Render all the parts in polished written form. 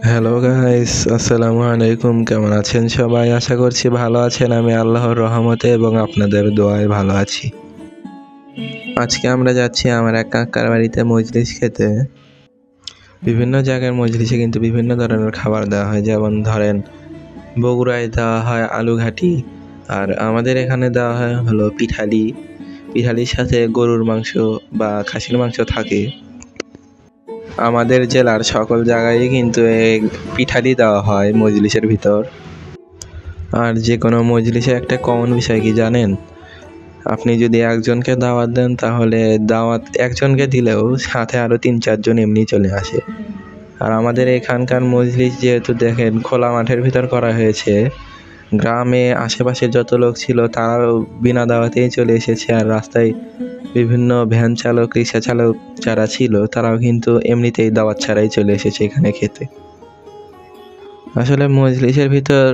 Hello guys, আসসালামু আলাইকুম। কেমন আছেন সবাই? আশা করছি ভালো আছেন। আমি আল্লাহর রহমতে এবং আপনাদের দোয়ায় ভালো আছি। আজকে আমরা যাচ্ছি আমার এক কাকার বাড়িতে মজলিস খেতে। বিভিন্ন জায়গার মজলিসে কিন্তু বিভিন্ন ধরনের খাবার দেওয়া হয়, যেমন ধরেন বগুড়ায় দেওয়া হয় আলু ঘাটি, আর আমাদের এখানে দেওয়া হয় হলো পিঠালি। পিঠালির সাথে গরুর মাংস বা খাসির মাংস থাকে। আমাদের জেলার সকল জায়গায় কিন্তু এই পিঠালি দেওয়া হয় মজলিসের ভিতর। আর যে কোনো মজলিসে একটা কমন বিষয় কি জানেন? আপনি যদি একজনকে দাওয়াত দেন, তাহলে দাওয়াত একজনকে দিলেও সাথে আরও ৩-৪ জন এমনি চলে আসে। আর আমাদের এখানকার মজলিস যেহেতু দেখেন খোলা মাঠের ভিতর করা হয়েছে, গ্রামে আশেপাশে যত লোক ছিল তারাও বিনা দাওয়াতেই চলে এসেছে। আর রাস্তায় বিভিন্ন ভ্যান চালক, রিক্সা চালক যারা ছিল তারাও কিন্তু এমনিতেই দাওয়াত ছাড়াই চলে এসেছে এখানে খেতে। আসলে মজলিসের ভিতর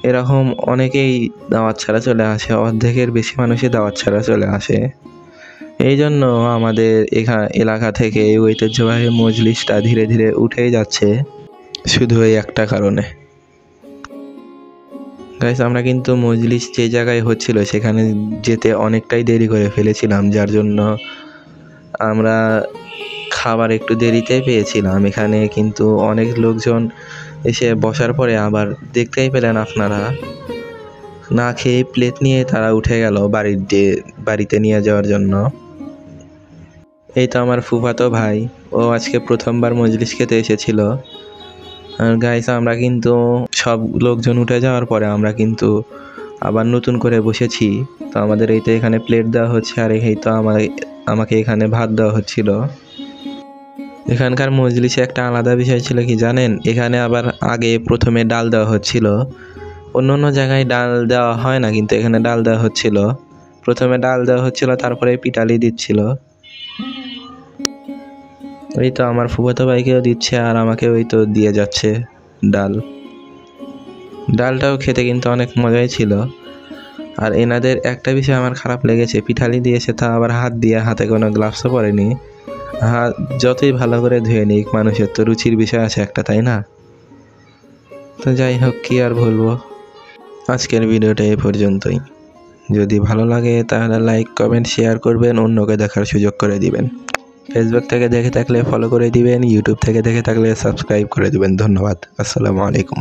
এরকম অনেকেই দাওয়াত ছাড়া চলে আসে, অর্ধেকের বেশি মানুষই দাওয়াত ছাড়া চলে আসে। এই জন্য আমাদের এলাকা থেকে এই ঐতিহ্যবাহী মজলিসটা ধীরে ধীরে উঠেই যাচ্ছে, শুধু এই একটা কারণে। গাইস, আমরা কিন্তু মজলিস যে জায়গায় হচ্ছিল সেখানে যেতে অনেকটাই দেরি করে ফেলেছিলাম, যার জন্য আমরা খাবার একটু দেরিতে পেয়েছিলাম। এখানে কিন্তু অনেক লোকজন এসে বসার পরে আবার দেখতেই পেলেন আপনারা, না খেয়ে প্লেট নিয়ে তারা উঠে গেল বাড়িতে নিয়ে যাওয়ার জন্য। এই তো আমার ফুফাতো ভাই, ও আজকে প্রথমবার মজলিস খেতে এসেছিল। আর গাইস, আমরা কিন্তু সব লোকজন উঠে যাওয়ার পরে আমরা কিন্তু আবার নতুন করে বসেছি। তো আমাদের এই তো এখানে প্লেট দেওয়া হচ্ছে, আর এই তো আমাকে এখানে ভাত দেওয়া হচ্ছিল। এখানকার মজলিসে একটা আলাদা বিষয় ছিল কি জানেন? এখানে আবার আগে প্রথমে ডাল দেওয়া হচ্ছিল। অন্য জায়গায় ডাল দেওয়া হয় না, কিন্তু এখানে ডাল দেওয়া হচ্ছিল। প্রথমে ডাল দেওয়া হচ্ছিল, তারপরে পিঠালি দিচ্ছিল। ওই তো আমার ফুফাতো ভাইকেও দিচ্ছে, আর আমাকে ওই তো দিয়ে যাচ্ছে ডালটাও খেতে কিন্তু অনেক মজাই ছিল। আর এনাদের একটা বিষয় আমার খারাপ লেগেছে, পিঠালি দিয়েছে তা আবার হাতে কোনো গ্লাভসও পরেনি। হাত যতই ভালো করে ধুয়ে নিক, মানুষের তো রুচির বিষয় আছে একটা, তাই না? তো যাই হোক, কি আর বলবো, আজকের ভিডিওটা এই পর্যন্তই। যদি ভালো লাগে তাহলে লাইক, কমেন্ট, শেয়ার করবেন, অন্যকে দেখার সুযোগ করে দিবেন। ফেসবুক থেকে দেখে থাকলে ফলো করে দিবেন, ইউটিউব থেকে দেখে থাকলে সাবস্ক্রাইব করে দিবেন। ধন্যবাদ। আসসালামু আলাইকুম।